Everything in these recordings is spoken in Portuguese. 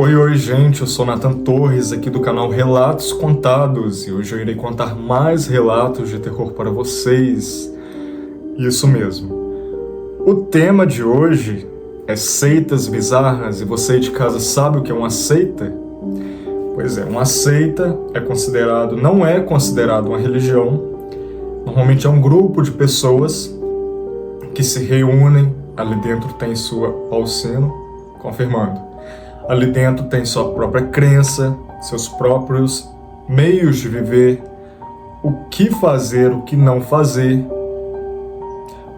Oi, oi, gente, eu sou Nathan Torres, aqui do canal Relatos Contados, e hoje eu irei contar mais relatos de terror para vocês. Isso mesmo. O tema de hoje é seitas bizarras, e você de casa sabe o que é uma seita? Pois é, uma seita não é considerado uma religião. Normalmente é um grupo de pessoas que se reúnem, ali dentro tem sua Alcino, confirmando. Ali dentro tem sua própria crença, seus próprios meios de viver, o que fazer, o que não fazer,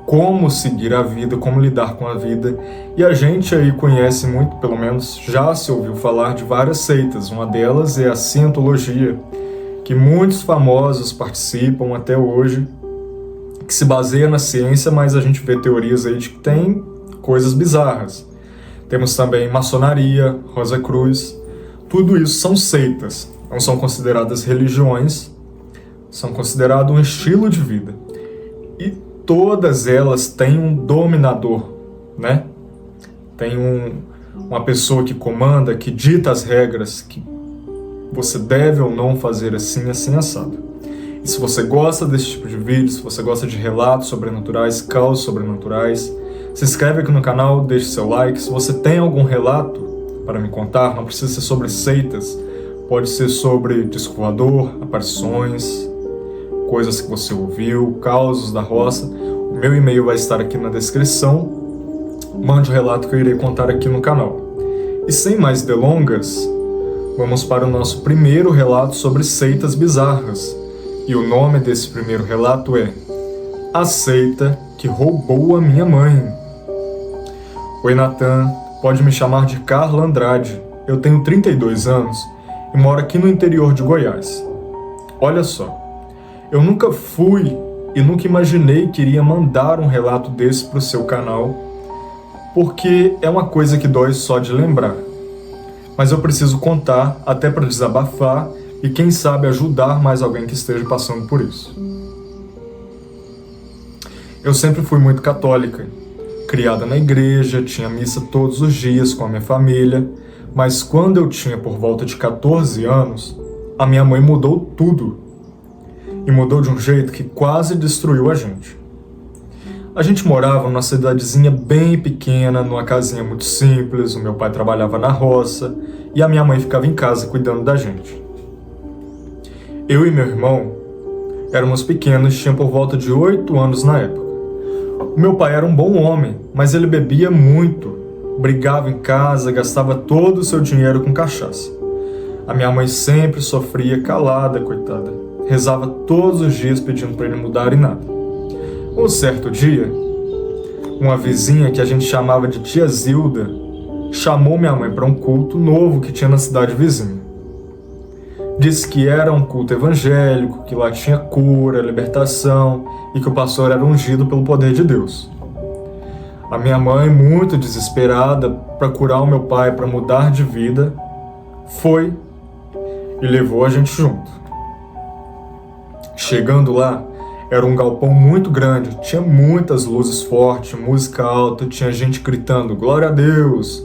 como seguir a vida, como lidar com a vida. E a gente aí conhece muito, pelo menos já se ouviu falar de várias seitas. Uma delas é a Cientologia, que muitos famosos participam até hoje, que se baseia na ciência, mas a gente vê teorias aí de que tem coisas bizarras. Temos também maçonaria, Rosa Cruz, tudo isso são seitas, não são consideradas religiões, são consideradas um estilo de vida. E todas elas têm um dominador, né? Tem uma pessoa que comanda, que dita as regras, que você deve ou não fazer assim, assim, assado. E se você gosta desse tipo de vídeo, se você gosta de relatos sobrenaturais, causos sobrenaturais, se inscreve aqui no canal, deixe seu like. Se você tem algum relato para me contar, não precisa ser sobre seitas, pode ser sobre disco voador, aparições, coisas que você ouviu, causos da roça. O meu e-mail vai estar aqui na descrição. Mande o relato que eu irei contar aqui no canal. E sem mais delongas, vamos para o nosso primeiro relato sobre seitas bizarras. E o nome desse primeiro relato é A Seita que Roubou a Minha Mãe. Oi, Nathan, pode me chamar de Carla Andrade. Eu tenho 32 anos e moro aqui no interior de Goiás. Olha só, eu nunca fui e nunca imaginei que iria mandar um relato desse para o seu canal, porque é uma coisa que dói só de lembrar. Mas eu preciso contar, até para desabafar e quem sabe ajudar mais alguém que esteja passando por isso. Eu sempre fui muito católica, criada na igreja, tinha missa todos os dias com a minha família, mas quando eu tinha por volta de 14 anos, a minha mãe mudou tudo. E mudou de um jeito que quase destruiu a gente. A gente morava numa cidadezinha bem pequena, numa casinha muito simples, o meu pai trabalhava na roça e a minha mãe ficava em casa cuidando da gente. Eu e meu irmão éramos pequenos, tinha por volta de 8 anos na época. O meu pai era um bom homem, mas ele bebia muito, brigava em casa, gastava todo o seu dinheiro com cachaça. A minha mãe sempre sofria calada, coitada. Rezava todos os dias pedindo para ele mudar e nada. Um certo dia, uma vizinha que a gente chamava de Tia Zilda chamou minha mãe para um culto novo que tinha na cidade vizinha. Disse que era um culto evangélico, que lá tinha cura, libertação e que o pastor era ungido pelo poder de Deus. A minha mãe, muito desesperada para curar o meu pai, para mudar de vida, foi e levou a gente junto. Chegando lá, era um galpão muito grande, tinha muitas luzes fortes, música alta, tinha gente gritando "Glória a Deus!".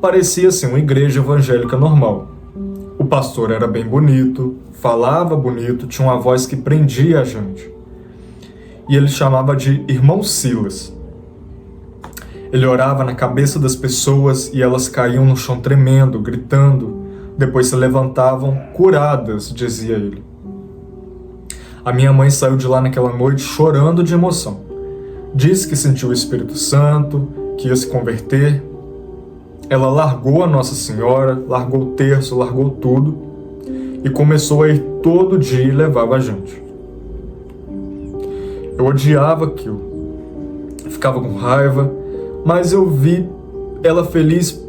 Parecia assim uma igreja evangélica normal. O pastor era bem bonito, falava bonito, tinha uma voz que prendia a gente. E ele chamava de Irmão Silas. Ele orava na cabeça das pessoas e elas caíam no chão tremendo, gritando. Depois se levantavam curadas, dizia ele. A minha mãe saiu de lá naquela noite chorando de emoção. Disse que sentiu o Espírito Santo, que ia se converter. Ela largou a Nossa Senhora, largou o terço, largou tudo e começou a ir todo dia e levava a gente. Eu odiava aquilo, ficava com raiva, mas eu vi ela feliz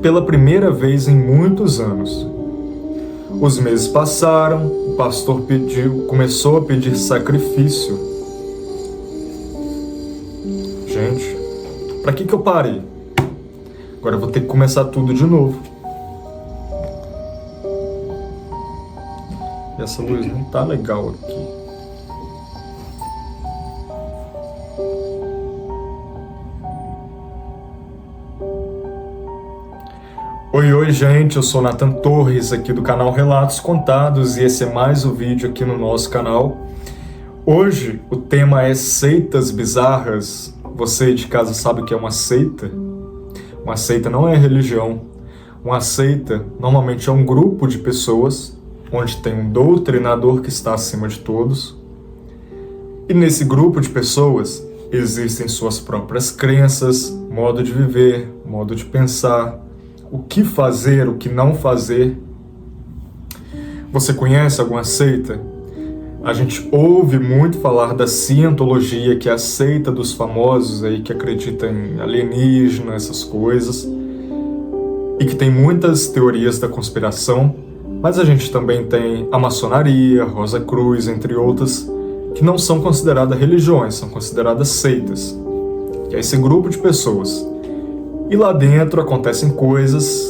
pela primeira vez em muitos anos. Os meses passaram, o pastor começou a pedir sacrifício. Gente, pra que eu parei? Agora eu vou ter que começar tudo de novo. E essa luz não tá legal aqui. Oi, gente, eu sou Nathan Torres, aqui do canal Relatos Contados, e esse é mais um vídeo aqui no nosso canal. Hoje o tema é seitas bizarras. Você de casa sabe o que é uma seita? Uma seita não é religião. Uma seita normalmente é um grupo de pessoas onde tem um doutrinador que está acima de todos. E nesse grupo de pessoas existem suas próprias crenças, modo de viver, modo de pensar, o que fazer, o que não fazer. Você conhece alguma seita? A gente ouve muito falar da cientologia, que é a seita dos famosos aí que acredita em alienígena, essas coisas, e que tem muitas teorias da conspiração, mas a gente também tem a maçonaria, Rosa Cruz, entre outras, que não são consideradas religiões, são consideradas seitas, que é esse grupo de pessoas. E lá dentro acontecem coisas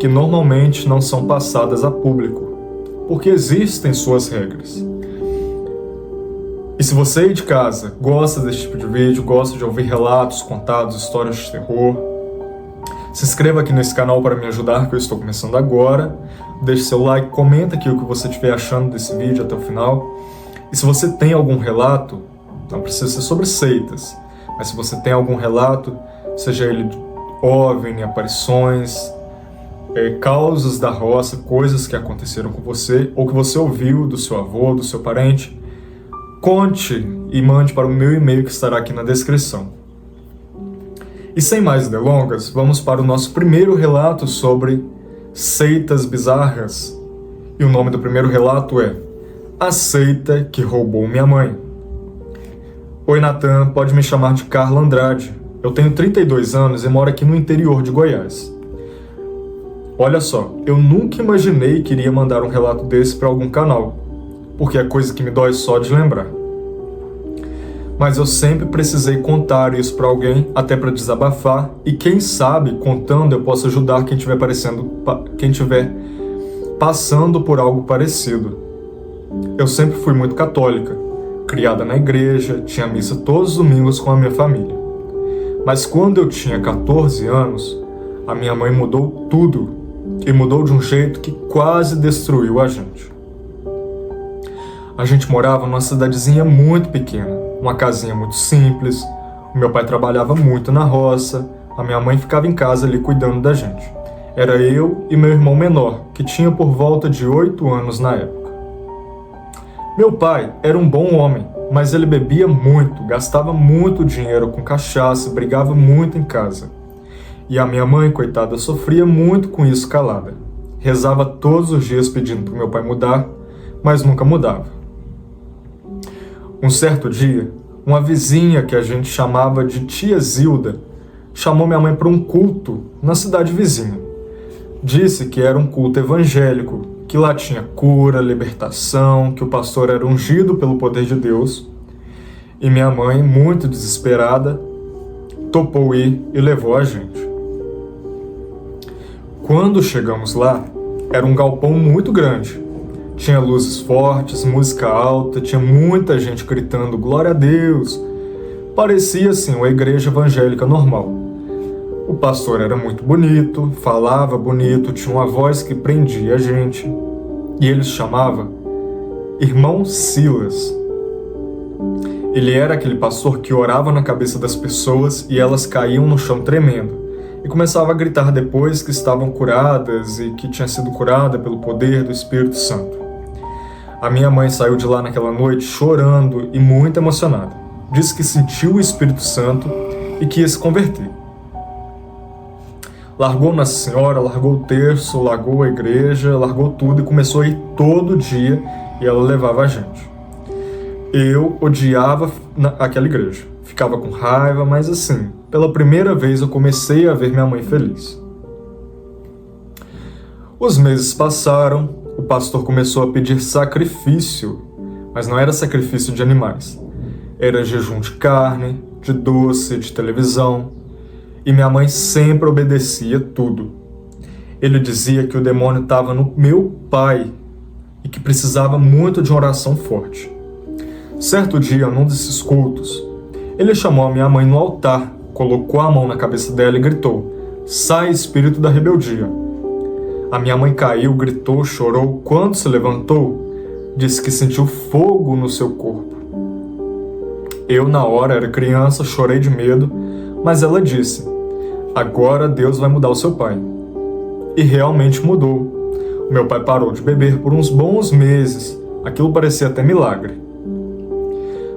que normalmente não são passadas a público, porque existem suas regras. E se você aí de casa gosta desse tipo de vídeo, gosta de ouvir relatos, contados, histórias de terror, se inscreva aqui nesse canal para me ajudar, que eu estou começando agora. Deixe seu like, comenta aqui o que você estiver achando desse vídeo até o final. E se você tem algum relato, não precisa ser sobre seitas, mas se você tem algum relato, seja ele de OVNI, aparições, causas da roça, coisas que aconteceram com você, ou que você ouviu do seu avô, do seu parente, conte e mande para o meu e-mail que estará aqui na descrição. E sem mais delongas, vamos para o nosso primeiro relato sobre seitas bizarras. E o nome do primeiro relato é A Seita que Roubou Minha Mãe. Oi, Nathan, pode me chamar de Carla Andrade. Eu tenho 32 anos e moro aqui no interior de Goiás. Olha só, eu nunca imaginei que iria mandar um relato desse para algum canal, porque é coisa que me dói só de lembrar. Mas eu sempre precisei contar isso para alguém, até para desabafar, e quem sabe, contando, eu posso ajudar quem estiver passando por algo parecido. Eu sempre fui muito católica, criada na igreja, tinha missa todos os domingos com a minha família. Mas quando eu tinha 14 anos, a minha mãe mudou tudo, e mudou de um jeito que quase destruiu a gente. A gente morava numa cidadezinha muito pequena, uma casinha muito simples, o meu pai trabalhava muito na roça, a minha mãe ficava em casa ali cuidando da gente. Era eu e meu irmão menor, que tinha por volta de 8 anos na época. Meu pai era um bom homem, mas ele bebia muito, gastava muito dinheiro com cachaça, brigava muito em casa. E a minha mãe, coitada, sofria muito com isso calada. Rezava todos os dias pedindo para o meu pai mudar, mas nunca mudava. Um certo dia, uma vizinha que a gente chamava de Tia Zilda chamou minha mãe para um culto na cidade vizinha. Disse que era um culto evangélico, que lá tinha cura, libertação, que o pastor era ungido pelo poder de Deus. E minha mãe, muito desesperada, topou ir e levou a gente. Quando chegamos lá, era um galpão muito grande. Tinha luzes fortes, música alta, tinha muita gente gritando glória a Deus. Parecia assim uma igreja evangélica normal. O pastor era muito bonito, falava bonito, tinha uma voz que prendia a gente. E ele se chamava Irmão Silas. Ele era aquele pastor que orava na cabeça das pessoas e elas caíam no chão tremendo. E começava a gritar depois que estavam curadas e que tinha sido curada pelo poder do Espírito Santo. A minha mãe saiu de lá naquela noite chorando e muito emocionada. Disse que sentiu o Espírito Santo e que ia se converter. Largou Nossa Senhora, largou o terço, largou a igreja, largou tudo e começou a ir todo dia e ela levava a gente. Eu odiava aquela igreja, ficava com raiva, mas assim, pela primeira vez eu comecei a ver minha mãe feliz. Os meses passaram, o pastor começou a pedir sacrifício, mas não era sacrifício de animais. Era jejum de carne, de doce, de televisão. E minha mãe sempre obedecia tudo. Ele dizia que o demônio estava no meu pai e que precisava muito de uma oração forte. Certo dia, num desses cultos, ele chamou a minha mãe no altar, colocou a mão na cabeça dela e gritou: "Sai, espírito da rebeldia! A minha mãe caiu, gritou, chorou. Quando se levantou, disse que sentiu fogo no seu corpo. Eu, na hora, era criança, chorei de medo, mas ela disse: agora Deus vai mudar o seu pai. E realmente mudou. O meu pai parou de beber por uns bons meses. Aquilo parecia até milagre.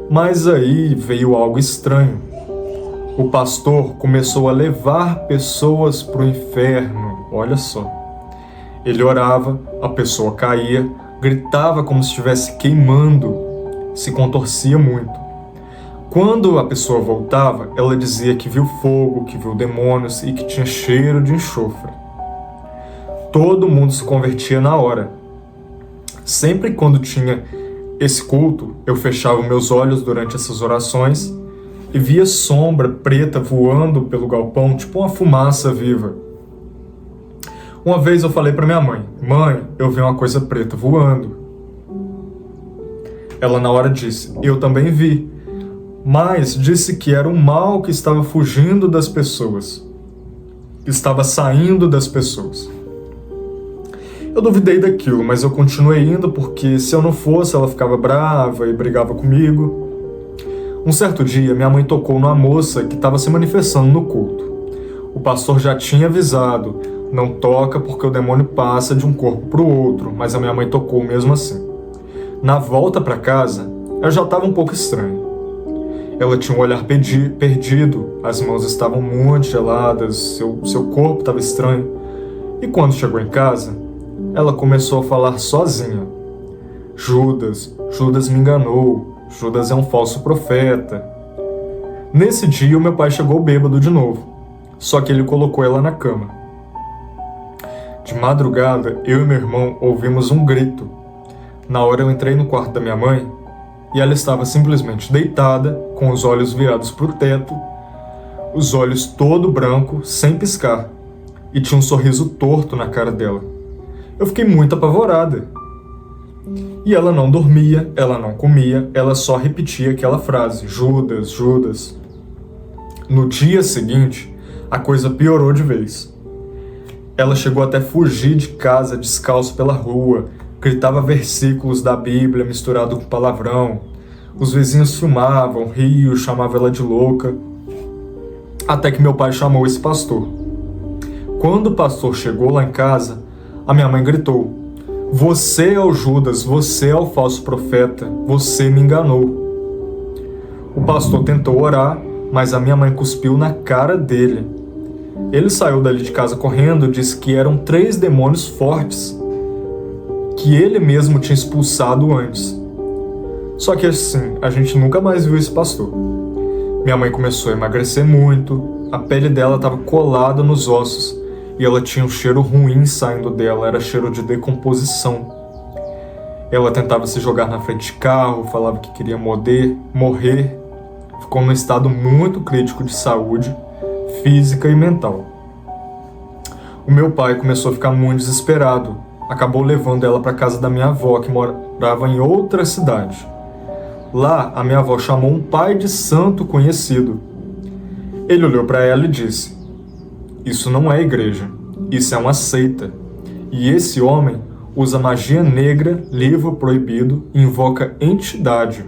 Mas aí veio algo estranho. O pastor começou a levar pessoas para o inferno. Olha só. Ele orava, a pessoa caía, gritava como se estivesse queimando, se contorcia muito. Quando a pessoa voltava, ela dizia que viu fogo, que viu demônios e que tinha cheiro de enxofre. Todo mundo se convertia na hora. Sempre quando tinha esse culto, eu fechava meus olhos durante essas orações e via sombra preta voando pelo galpão, tipo uma fumaça viva. Uma vez eu falei para minha mãe: mãe, eu vi uma coisa preta voando. Ela na hora disse: eu também vi, mas disse que era o mal que estava fugindo das pessoas, que estava saindo das pessoas. Eu duvidei daquilo, mas eu continuei indo porque se eu não fosse, ela ficava brava e brigava comigo. Um certo dia, minha mãe tocou numa moça que estava se manifestando no culto. O pastor já tinha avisado: não toca porque o demônio passa de um corpo para o outro, mas a minha mãe tocou mesmo assim. Na volta para casa, eu já estava um pouco estranho. Ela tinha um olhar perdido, as mãos estavam muito geladas, seu corpo estava estranho. E quando chegou em casa, ela começou a falar sozinha: Judas me enganou, Judas é um falso profeta. Nesse dia, o meu pai chegou bêbado de novo, só que ele colocou ela na cama. De madrugada, eu e meu irmão ouvimos um grito. Na hora eu entrei no quarto da minha mãe e ela estava simplesmente deitada, com os olhos virados para o teto, os olhos todo branco, sem piscar, e tinha um sorriso torto na cara dela. Eu fiquei muito apavorada. E ela não dormia, ela não comia, ela só repetia aquela frase: Judas, Judas. No dia seguinte, a coisa piorou de vez. Ela chegou até fugir de casa descalço pela rua, gritava versículos da Bíblia misturado com palavrão. Os vizinhos filmavam, riam, chamavam ela de louca. Até que meu pai chamou esse pastor. Quando o pastor chegou lá em casa, a minha mãe gritou: você é o Judas, você é o falso profeta, você me enganou. O pastor tentou orar, mas a minha mãe cuspiu na cara dele. Ele saiu dali de casa correndo e disse que eram 3 demônios fortes, que ele mesmo tinha expulsado antes. Só que assim, a gente nunca mais viu esse pastor. Minha mãe começou a emagrecer muito, a pele dela estava colada nos ossos e ela tinha um cheiro ruim saindo dela, era cheiro de decomposição. Ela tentava se jogar na frente de carro, falava que queria morrer, ficou num estado muito crítico de saúde física e mental. O meu pai começou a ficar muito desesperado, acabou levando ela para casa da minha avó, que morava em outra cidade. Lá, a minha avó chamou um pai de santo conhecido. Ele olhou para ela e disse: isso não é igreja, isso é uma seita. E esse homem usa magia negra, livro proibido e invoca entidade.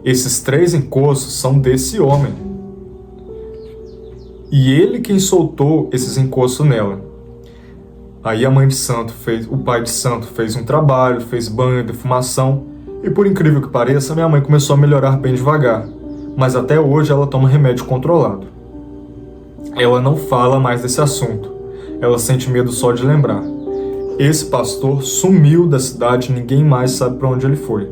Esses 3 encostos são desse homem. E ele quem soltou esses encostos nela. Aí o pai de santo fez um trabalho, fez banho, defumação, e por incrível que pareça, minha mãe começou a melhorar bem devagar, mas até hoje ela toma remédio controlado. Ela não fala mais desse assunto, ela sente medo só de lembrar. Esse pastor sumiu da cidade e ninguém mais sabe para onde ele foi.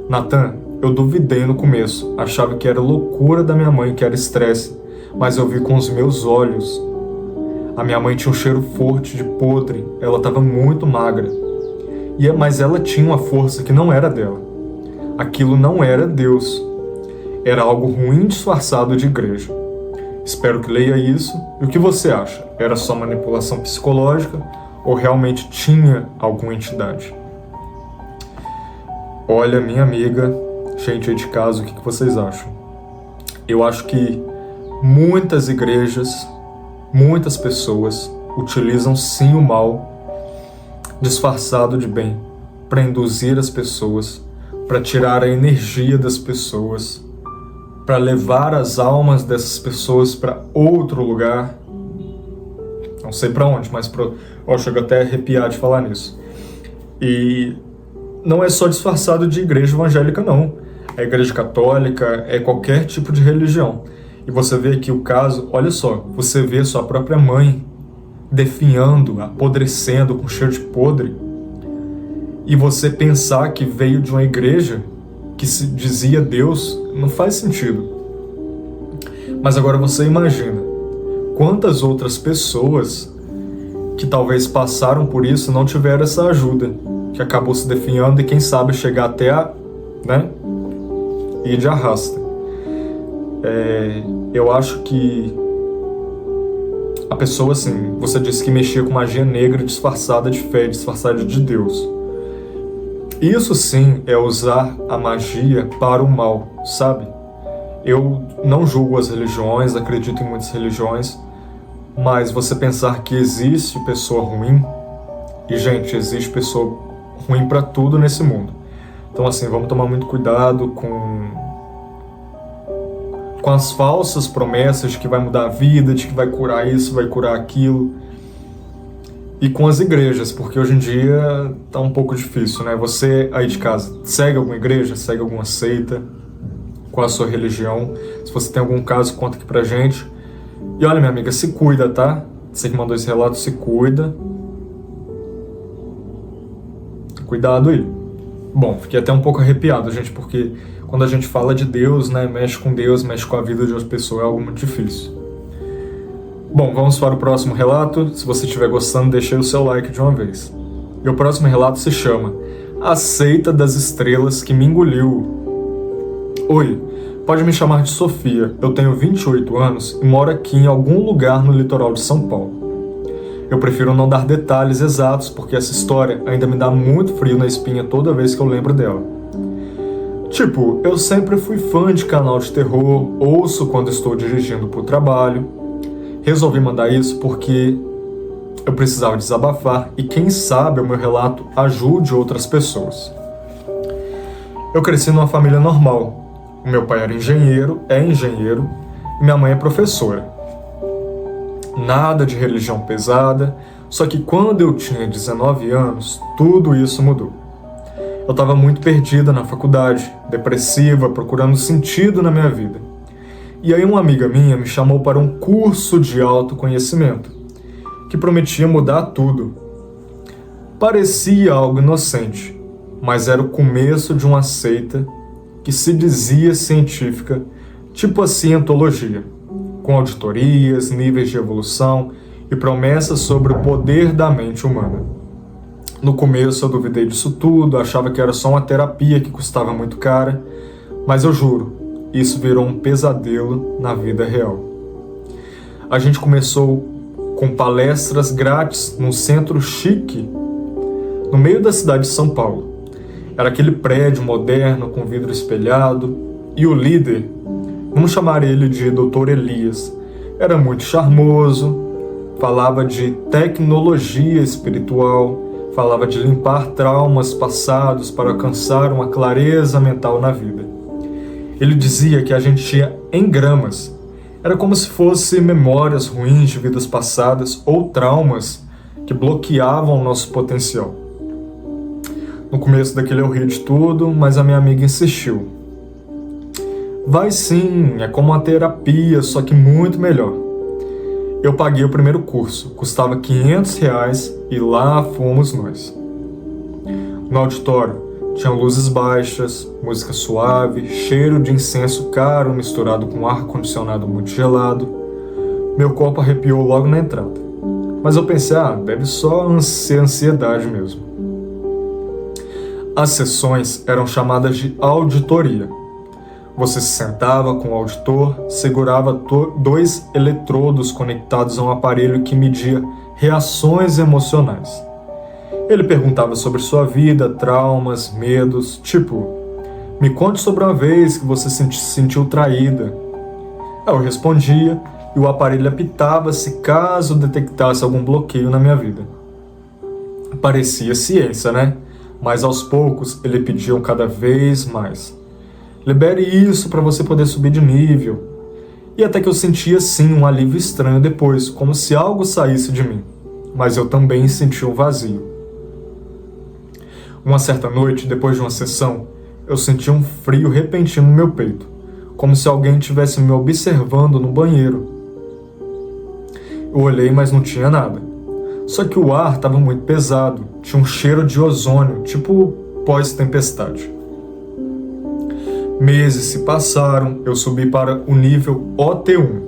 Nathan, eu duvidei no começo, achava que era loucura da minha mãe, que era estresse, mas eu vi com os meus olhos. A minha mãe tinha um cheiro forte de podre, ela estava muito magra. Mas ela tinha uma força que não era dela. Aquilo não era Deus. Era algo ruim disfarçado de igreja. Espero que leia isso. E o que você acha? Era só manipulação psicológica ou realmente tinha alguma entidade? Olha, minha amiga, gente aí de casa, o que vocês acham? Eu acho que muitas igrejas, muitas pessoas utilizam sim o mal disfarçado de bem para induzir as pessoas, para tirar a energia das pessoas, para levar as almas dessas pessoas para outro lugar. Não sei para onde, mas eu chego até a arrepiar de falar nisso. E não é só disfarçado de igreja evangélica, não. É igreja católica, é qualquer tipo de religião. E você vê aqui o caso, olha só, você vê sua própria mãe definhando, apodrecendo, com cheiro de podre, e você pensar que veio de uma igreja que se dizia Deus, não faz sentido. Mas agora você imagina, quantas outras pessoas que talvez passaram por isso não tiveram essa ajuda, que acabou se definhando e quem sabe chegar até a, ir de arrasta. Eu acho que a pessoa, assim, você disse que mexia com magia negra disfarçada de fé, disfarçada de Deus. Isso sim é usar a magia para o mal, sabe? Eu não julgo as religiões, acredito em muitas religiões, mas você pensar que existe pessoa ruim, e gente, existe pessoa ruim para tudo nesse mundo. Então assim, vamos tomar muito cuidado com as falsas promessas de que vai mudar a vida, de que vai curar isso, vai curar aquilo. E com as igrejas, porque hoje em dia tá um pouco difícil, né? Você aí de casa, segue alguma igreja, segue alguma seita, qual a sua religião? Se você tem algum caso, conta aqui pra gente. E olha, minha amiga, se cuida, tá? Você que mandou esse relato, se cuida. Cuidado aí. Bom, fiquei até um pouco arrepiado, gente, porque quando a gente fala de Deus, né, mexe com Deus, mexe com a vida de outra pessoa, é algo muito difícil. Bom, vamos para o próximo relato. Se você estiver gostando, deixe aí o seu like de uma vez. E o próximo relato se chama A Seita das Estrelas que Me Engoliu. Oi, pode me chamar de Sofia. Eu tenho 28 anos e moro aqui em algum lugar no litoral de São Paulo. Eu prefiro não dar detalhes exatos porque essa história ainda me dá muito frio na espinha toda vez que eu lembro dela. Tipo, eu sempre fui fã de canal de terror, ouço quando estou dirigindo para o trabalho. Resolvi mandar isso porque eu precisava desabafar e quem sabe o meu relato ajude outras pessoas. Eu cresci numa família normal. O meu pai era engenheiro, é engenheiro, e minha mãe é professora. Nada de religião pesada, só que quando eu tinha 19 anos, tudo isso mudou. Eu estava muito perdida na faculdade, depressiva, procurando sentido na minha vida. E aí uma amiga minha me chamou para um curso de autoconhecimento, que prometia mudar tudo. Parecia algo inocente, mas era o começo de uma seita que se dizia científica, tipo a cientologia, com auditorias, níveis de evolução e promessas sobre o poder da mente humana. No começo eu duvidei disso tudo, achava que era só uma terapia que custava muito cara, mas eu juro, isso virou um pesadelo na vida real. A gente começou com palestras grátis num centro chique, no meio da cidade de São Paulo. Era aquele prédio moderno com vidro espelhado, e o líder, vamos chamar ele de Dr. Elias, era muito charmoso, falava de tecnologia espiritual, falava de limpar traumas passados para alcançar uma clareza mental na vida. Ele dizia que a gente tinha engramas. Era como se fossem memórias ruins de vidas passadas ou traumas que bloqueavam o nosso potencial. No começo daquele eu ri de tudo, mas a minha amiga insistiu. Vai sim, é como uma terapia, só que muito melhor. Eu paguei o primeiro curso, custava R$500 e lá fomos nós. No auditório, tinha luzes baixas, música suave, cheiro de incenso caro misturado com ar-condicionado muito gelado. Meu corpo arrepiou logo na entrada. Mas eu pensei, deve só ser ansiedade mesmo. As sessões eram chamadas de auditoria. Você se sentava com o auditor, segurava 2 eletrodos conectados a um aparelho que media reações emocionais. Ele perguntava sobre sua vida, traumas, medos, tipo, me conte sobre uma vez que você se sentiu traída. Eu respondia e o aparelho apitava se caso detectasse algum bloqueio na minha vida. Parecia ciência, né? Mas aos poucos ele pedia cada vez mais. Libere isso para você poder subir de nível. E até que eu sentia sim um alívio estranho depois, como se algo saísse de mim. Mas eu também sentia um vazio. Uma certa noite, depois de uma sessão, eu senti um frio repentino no meu peito, como se alguém estivesse me observando no banheiro. Eu olhei, mas não tinha nada. Só que o ar estava muito pesado, tinha um cheiro de ozônio, tipo pós-tempestade. Meses se passaram, eu subi para o nível OT1.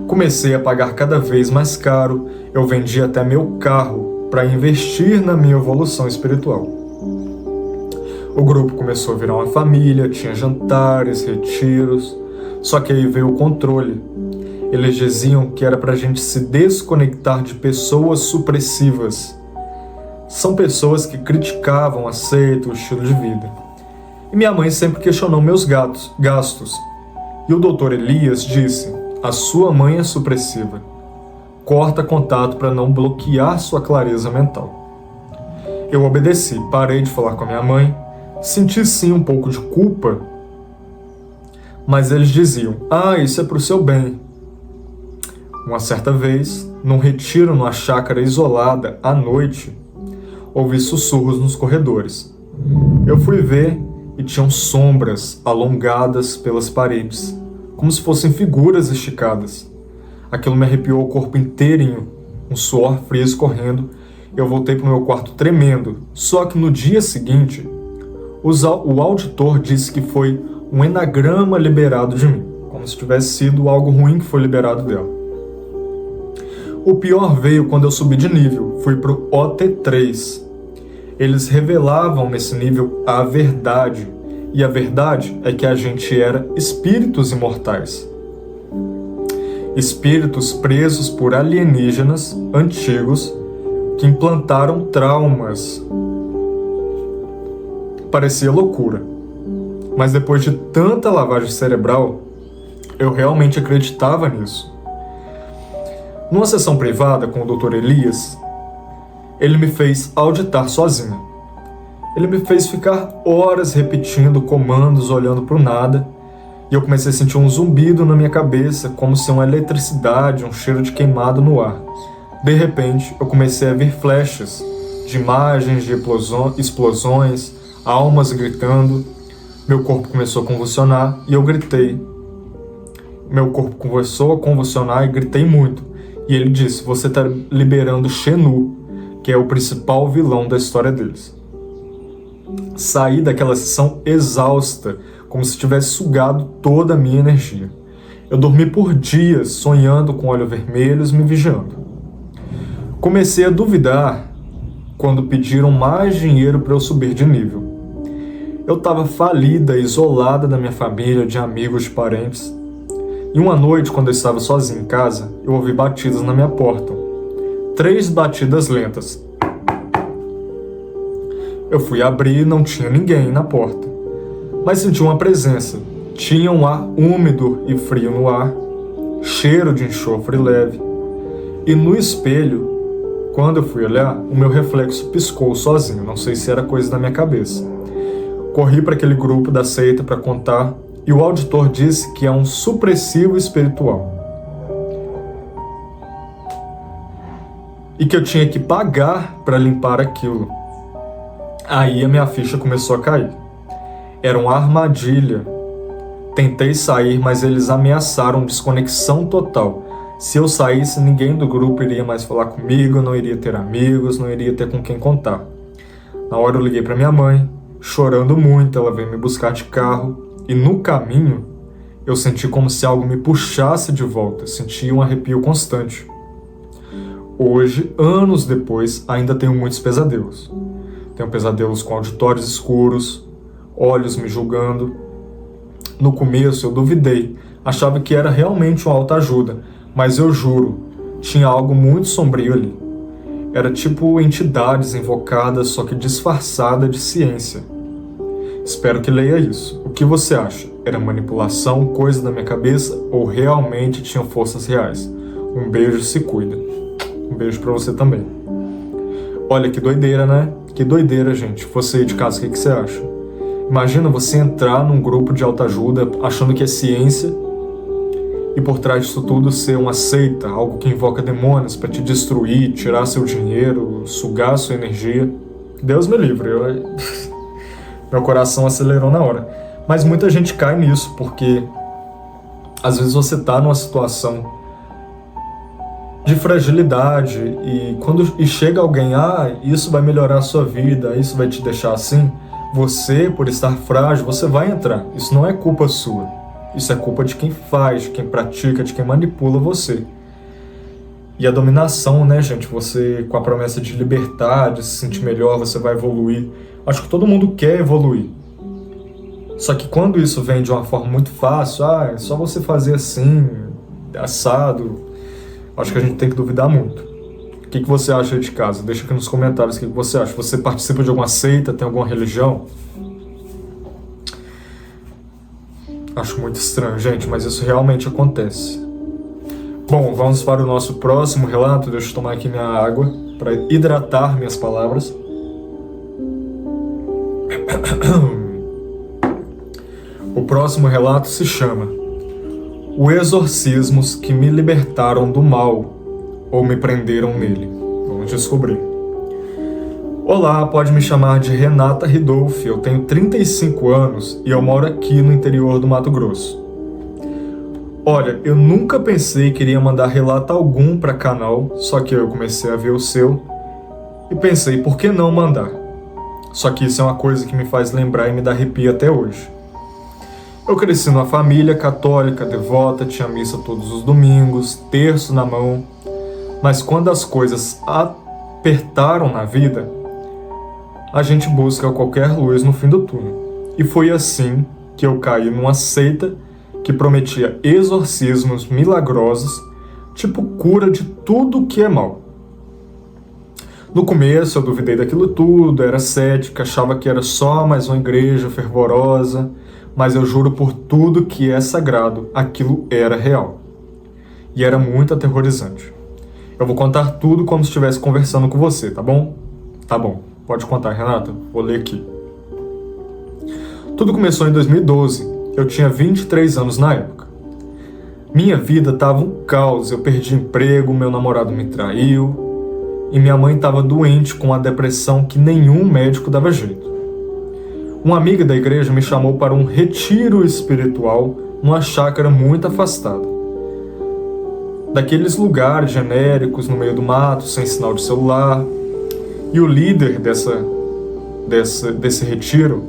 Comecei a pagar cada vez mais caro, eu vendi até meu carro para investir na minha evolução espiritual. O grupo começou a virar uma família, tinha jantares, retiros, só que aí veio o controle. Eles diziam que era para a gente se desconectar de pessoas supressivas. São pessoas que criticavam a seita, o estilo de vida. E minha mãe sempre questionou meus gastos. E o Dr. Elias disse: a sua mãe é supressiva. Corta contato para não bloquear sua clareza mental. Eu obedeci, parei de falar com a minha mãe, senti sim um pouco de culpa, mas eles diziam: isso é para o seu bem. Uma certa vez, num retiro numa chácara isolada, à noite, ouvi sussurros nos corredores. Eu fui ver e tinham sombras alongadas pelas paredes, como se fossem figuras esticadas. Aquilo me arrepiou o corpo inteirinho, um suor frio escorrendo. Eu voltei para o meu quarto tremendo, só que no dia seguinte, o auditor disse que foi um enagrama liberado de mim, como se tivesse sido algo ruim que foi liberado dela. O pior veio quando eu subi de nível, fui para o OT3. Eles revelavam nesse nível a verdade, e a verdade é que a gente era espíritos imortais. Espíritos presos por alienígenas antigos que implantaram traumas. Parecia loucura, mas depois de tanta lavagem cerebral, eu realmente acreditava nisso. Numa sessão privada com o Dr. Elias, ele me fez auditar sozinho. Ele me fez ficar horas repetindo comandos, olhando para o nada, e eu comecei a sentir um zumbido na minha cabeça, como se uma eletricidade, um cheiro de queimado no ar. De repente, eu comecei a ver flashes de imagens de explosões, almas gritando. Meu corpo começou a convulsionar e eu gritei. Meu corpo começou a convulsionar e gritei muito. E ele disse: você está liberando Xenu, que é o principal vilão da história deles. Saí daquela sessão exausta, como se tivesse sugado toda a minha energia. Eu dormi por dias, sonhando com olhos vermelhos me vigiando. Comecei a duvidar quando pediram mais dinheiro para eu subir de nível. Eu estava falida, isolada da minha família, de amigos, de parentes. E uma noite, quando eu estava sozinho em casa, eu ouvi batidas na minha porta. 3 batidas lentas. Eu fui abrir e não tinha ninguém na porta. Mas senti uma presença. Tinha um ar úmido e frio no ar, cheiro de enxofre leve. E no espelho, quando eu fui olhar, o meu reflexo piscou sozinho, não sei se era coisa da minha cabeça. Corri para aquele grupo da seita para contar, e o auditor disse que é um supressivo espiritual. E que eu tinha que pagar para limpar aquilo. Aí a minha ficha começou a cair. Era uma armadilha. Tentei sair, mas eles ameaçaram desconexão total. Se eu saísse, ninguém do grupo iria mais falar comigo, não iria ter amigos, não iria ter com quem contar. Na hora eu liguei para minha mãe, chorando muito, ela veio me buscar de carro, e no caminho eu senti como se algo me puxasse de volta, senti um arrepio constante. Hoje, anos depois, ainda tenho muitos pesadelos. Tenho pesadelos com auditórios escuros, olhos me julgando. No começo eu duvidei, achava que era realmente uma autoajuda, mas eu juro, tinha algo muito sombrio ali. Era tipo entidades invocadas, só que disfarçada de ciência. Espero que leia isso. que você acha? Era manipulação, coisa da minha cabeça ou realmente tinham forças reais? Um beijo, se cuida. Um beijo pra você também. Olha que doideira, né? Que doideira, gente. Você aí de casa, o que você acha? Imagina você entrar num grupo de autoajuda achando que é ciência e por trás disso tudo ser uma seita, algo que invoca demônios para te destruir, tirar seu dinheiro, sugar sua energia. Deus me livre, meu coração acelerou na hora. Mas muita gente cai nisso, porque às vezes você tá numa situação de fragilidade e chega alguém, isso vai melhorar a sua vida, isso vai te deixar assim, você, por estar frágil, você vai entrar. Isso não é culpa sua. Isso é culpa de quem faz, de quem pratica, de quem manipula você. E a dominação, né, gente? Você, com a promessa de libertar, de se sentir melhor, você vai evoluir. Acho que todo mundo quer evoluir. Só que quando isso vem de uma forma muito fácil, é só você fazer assim, assado, acho que a gente tem que duvidar muito. O que você acha aí de casa? Deixa aqui nos comentários o que você acha. Você participa de alguma seita, tem alguma religião? Acho muito estranho, gente, mas isso realmente acontece. Bom, vamos para o nosso próximo relato. Deixa eu tomar aqui minha água para hidratar minhas palavras. O próximo relato se chama Os Exorcismos que me libertaram do mal ou me prenderam nele. Vamos descobrir. Olá, pode me chamar de Renata Ridolfi, eu tenho 35 anos e eu moro aqui no interior do Mato Grosso. Olha, eu nunca pensei que iria mandar relato algum para canal, só que eu comecei a ver o seu e pensei, por que não mandar? Só que isso é uma coisa que me faz lembrar e me dá arrepio até hoje. Eu cresci numa família católica, devota, tinha missa todos os domingos, terço na mão, mas quando as coisas apertaram na vida, a gente busca qualquer luz no fim do túnel. E foi assim que eu caí numa seita que prometia exorcismos milagrosos, tipo cura de tudo que é mal. No começo eu duvidei daquilo tudo, era cética, achava que era só mais uma igreja fervorosa, mas eu juro por tudo que é sagrado, aquilo era real. E era muito aterrorizante. Eu vou contar tudo como se estivesse conversando com você, tá bom? Tá bom. Pode contar, Renata? Vou ler aqui. Tudo começou em 2012. Eu tinha 23 anos na época. Minha vida estava um caos. Eu perdi emprego, meu namorado me traiu e minha mãe estava doente com uma depressão que nenhum médico dava jeito. Uma amiga da igreja me chamou para um retiro espiritual numa chácara muito afastada. Daqueles lugares genéricos no meio do mato, sem sinal de celular. E o líder desse retiro,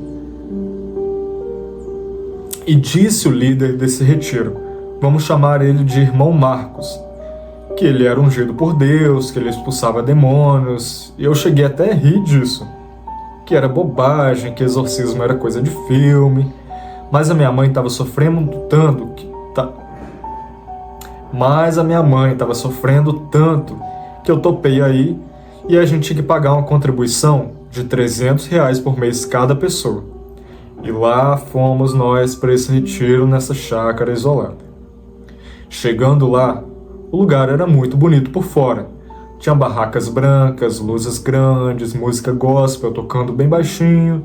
disse o líder desse retiro, vamos chamar ele de Irmão Marcos, que ele era ungido por Deus, que ele expulsava demônios, e eu cheguei até a rir disso, que era bobagem, que exorcismo era coisa de filme, mas a minha mãe estava sofrendo tanto que eu topei aí. E a gente tinha que pagar uma contribuição de R$300 por mês cada pessoa. E lá fomos nós para esse retiro nessa chácara isolada. Chegando lá, o lugar era muito bonito por fora. Tinha barracas brancas, luzes grandes, música gospel tocando bem baixinho.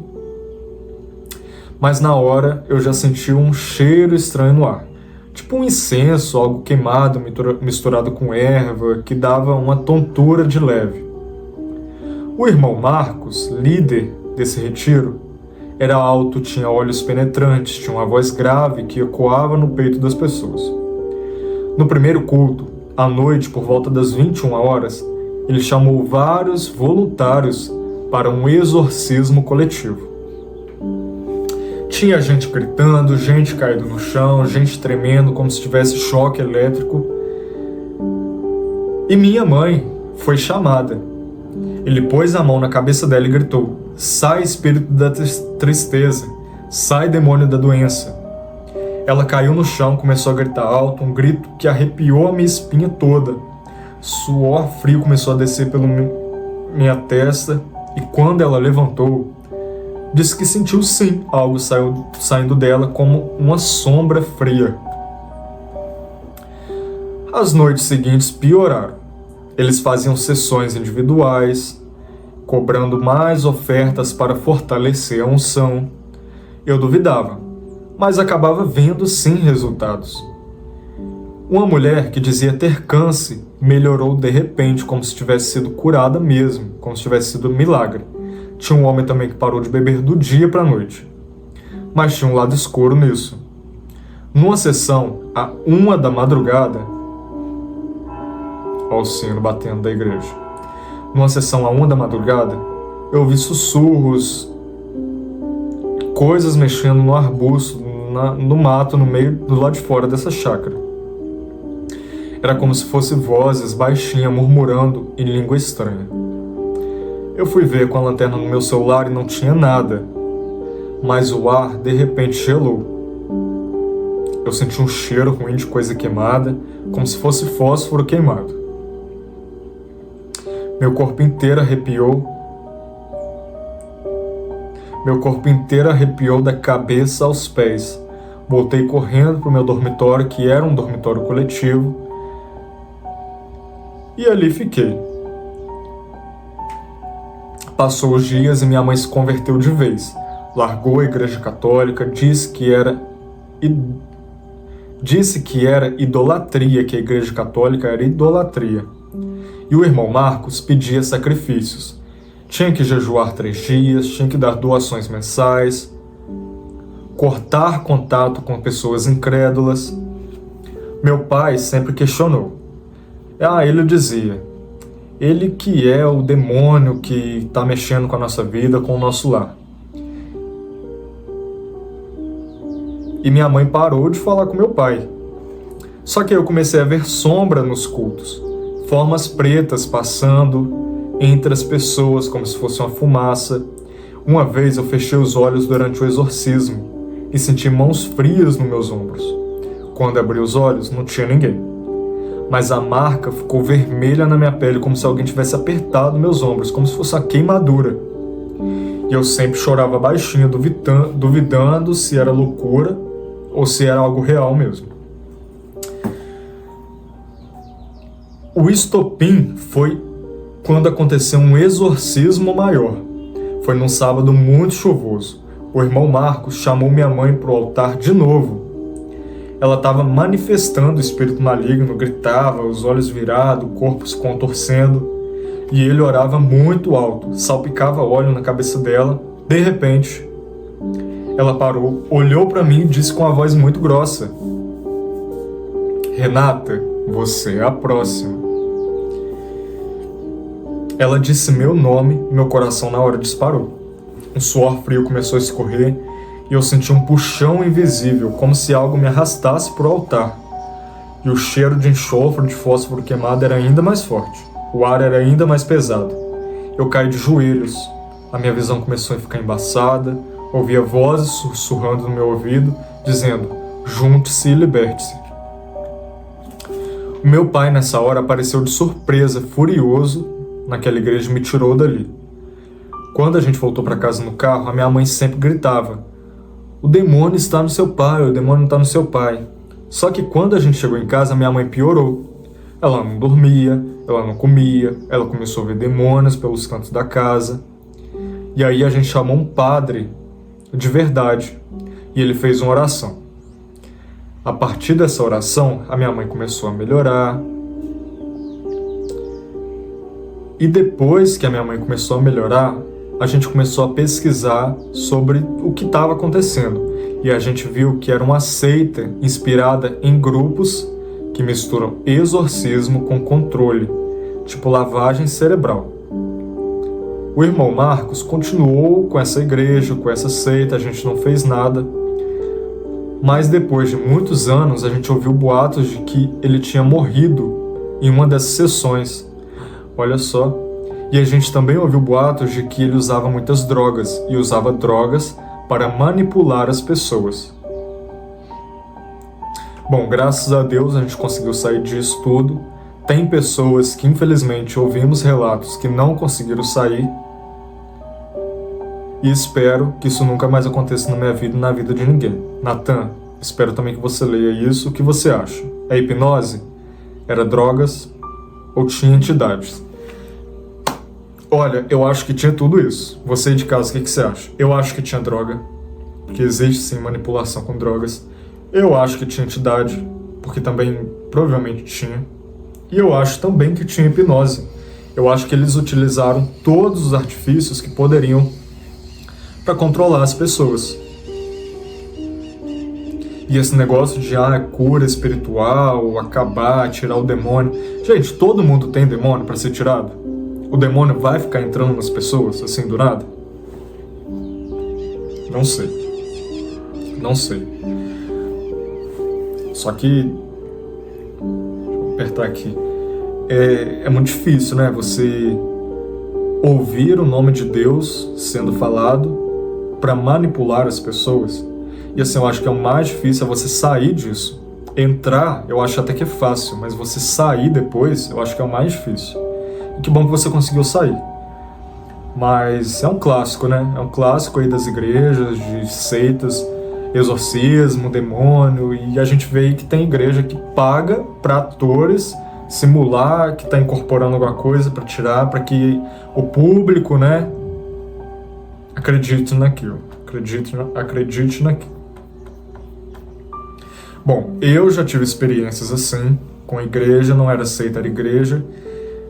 Mas na hora eu já senti um cheiro estranho no ar. Tipo um incenso, algo queimado misturado com erva, que dava uma tontura de leve. O irmão Marcos, líder desse retiro, era alto, tinha olhos penetrantes, tinha uma voz grave que ecoava no peito das pessoas. No primeiro culto, à noite, por volta das 21 horas, ele chamou vários voluntários para um exorcismo coletivo. Tinha gente gritando, gente caída no chão, gente tremendo como se tivesse choque elétrico. E minha mãe foi chamada. Ele pôs a mão na cabeça dela e gritou, sai espírito da tristeza, sai demônio da doença. Ela caiu no chão, começou a gritar alto, um grito que arrepiou a minha espinha toda. Suor frio começou a descer pela minha testa e quando ela levantou, disse que sentiu sim algo saindo dela como uma sombra fria. As noites seguintes pioraram. Eles faziam sessões individuais, cobrando mais ofertas para fortalecer a unção. Eu duvidava, mas acabava vendo sim resultados. Uma mulher que dizia ter câncer melhorou de repente, como se tivesse sido curada mesmo, como se tivesse sido um milagre. Tinha um homem também que parou de beber do dia para a noite. Mas tinha um lado escuro nisso. Numa sessão, à 1 da madrugada, olha o sino batendo da igreja. Numa sessão à 1 da madrugada, eu ouvi sussurros, coisas mexendo no arbusto, no mato, no meio, do lado de fora dessa chácara. Era como se fossem vozes baixinhas murmurando em língua estranha. Eu fui ver com a lanterna no meu celular e não tinha nada, mas o ar de repente gelou. Eu senti um cheiro ruim de coisa queimada, como se fosse fósforo queimado. Meu corpo inteiro arrepiou. Meu corpo inteiro arrepiou da cabeça aos pés. Voltei correndo para o meu dormitório, que era um dormitório coletivo, e ali fiquei. Passou os dias e minha mãe se converteu de vez. Largou a igreja católica, disse que era idolatria, que a igreja católica era idolatria. E o irmão Marcos pedia sacrifícios. Tinha que jejuar 3 dias, tinha que dar doações mensais, cortar contato com pessoas incrédulas. Meu pai sempre questionou. Ele dizia, ele que é o demônio que está mexendo com a nossa vida, com o nosso lar. E minha mãe parou de falar com meu pai. Só que eu comecei a ver sombra nos cultos, formas pretas passando entre as pessoas como se fosse uma fumaça. Uma vez eu fechei os olhos durante o exorcismo e senti mãos frias nos meus ombros. Quando abri os olhos, não tinha ninguém. Mas a marca ficou vermelha na minha pele, como se alguém tivesse apertado meus ombros, como se fosse uma queimadura. E eu sempre chorava baixinho, duvidando se era loucura ou se era algo real mesmo. O estopim foi quando aconteceu um exorcismo maior. Foi num sábado muito chuvoso. O irmão Marcos chamou minha mãe para o altar de novo. Ela estava manifestando o espírito maligno, gritava, os olhos virados, o corpo se contorcendo. E ele orava muito alto, salpicava óleo na cabeça dela. De repente, ela parou, olhou para mim e disse com uma voz muito grossa: Renata, você é a próxima. Ela disse meu nome, meu coração na hora disparou. Um suor frio começou a escorrer e eu senti um puxão invisível, como se algo me arrastasse para o altar. E o cheiro de enxofre, de fósforo queimado era ainda mais forte. O ar era ainda mais pesado. Eu caí de joelhos. A minha visão começou a ficar embaçada. Ouvia vozes sussurrando no meu ouvido, dizendo: junte-se e liberte-se. O meu pai, nessa hora, apareceu de surpresa, furioso, naquela igreja e me tirou dali. Quando a gente voltou para casa no carro, a minha mãe sempre gritava: o demônio está no seu pai, o demônio está no seu pai. Só que quando a gente chegou em casa, a minha mãe piorou. Ela não dormia, ela não comia, ela começou a ver demônios pelos cantos da casa. E aí a gente chamou um padre de verdade e ele fez uma oração. A partir dessa oração, a minha mãe começou a melhorar. E depois que a minha mãe começou a melhorar, a gente começou a pesquisar sobre o que estava acontecendo. E a gente viu que era uma seita inspirada em grupos que misturam exorcismo com controle, tipo lavagem cerebral. O irmão Marcos continuou com essa igreja, com essa seita, a gente não fez nada. Mas depois de muitos anos, a gente ouviu boatos de que ele tinha morrido em uma dessas sessões. Olha só. E a gente também ouviu boatos de que ele usava muitas drogas, e usava drogas para manipular as pessoas. Bom, graças a Deus a gente conseguiu sair disso tudo. Tem pessoas que infelizmente ouvimos relatos que não conseguiram sair. e espero que isso nunca mais aconteça na minha vida e na vida de ninguém. Natan, espero também que você leia isso. O que você acha? É hipnose? Era drogas? Ou tinha entidades? Olha, eu acho que tinha tudo isso. Você de casa, o que você acha? Eu acho que tinha droga, porque existe sim manipulação com drogas. Eu acho que tinha entidade, porque também provavelmente tinha. E eu acho também que tinha hipnose. Eu acho que eles utilizaram todos os artifícios que poderiam para controlar as pessoas. E esse negócio de cura espiritual, acabar, tirar o demônio. Gente, todo mundo tem demônio para ser tirado? O demônio vai ficar entrando nas pessoas assim do nada? Não sei. Não sei. Só que... deixa eu apertar aqui. É muito difícil, né? Você ouvir o nome de Deus sendo falado para manipular as pessoas. E assim, eu acho que é o mais difícil é você sair disso. Entrar, eu acho até que é fácil, mas você sair depois, eu acho que é o mais difícil. E que bom que você conseguiu sair. Mas é um clássico, né? É um clássico aí das igrejas, de seitas, exorcismo, demônio, e a gente vê aí que tem igreja que paga para atores simular que está incorporando alguma coisa para tirar, para que o público, né, acredite naquilo. Acredite naquilo. Bom, eu já tive experiências assim, com a igreja, não era seita, era igreja,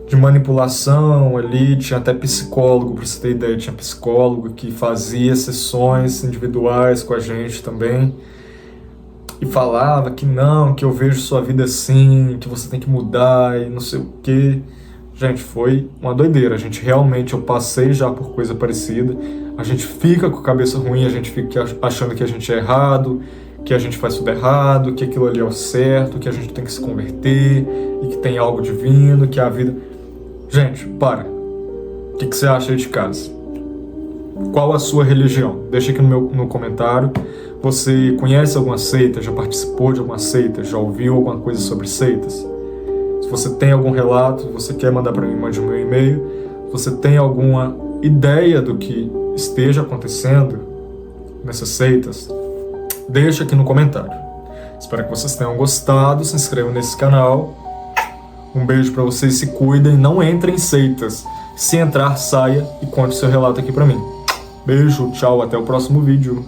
de manipulação ali, tinha até psicólogo, pra você ter ideia, tinha psicólogo que fazia sessões individuais com a gente também, e falava que não, que eu vejo sua vida assim, que você tem que mudar e não sei o quê. Gente, foi uma doideira, eu passei já por coisa parecida, a gente fica com a cabeça ruim, a gente fica achando que a gente é errado, que a gente faz tudo errado, que aquilo ali é o certo, que a gente tem que se converter, e que tem algo divino, que a vida... Gente, para. O que você acha aí de casa? Qual a sua religião? Deixa aqui no comentário. Você conhece alguma seita? Já participou de alguma seita? Já ouviu alguma coisa sobre seitas? Se você tem algum relato, você quer mandar para mim, mande o meu e-mail. Se você tem alguma ideia do que esteja acontecendo nessas seitas, deixa aqui no comentário. Espero que vocês tenham gostado. Se inscrevam nesse canal. Um beijo pra vocês, se cuidem, não entrem em seitas. Se entrar, saia e conte seu relato aqui pra mim. Beijo, tchau, até o próximo vídeo.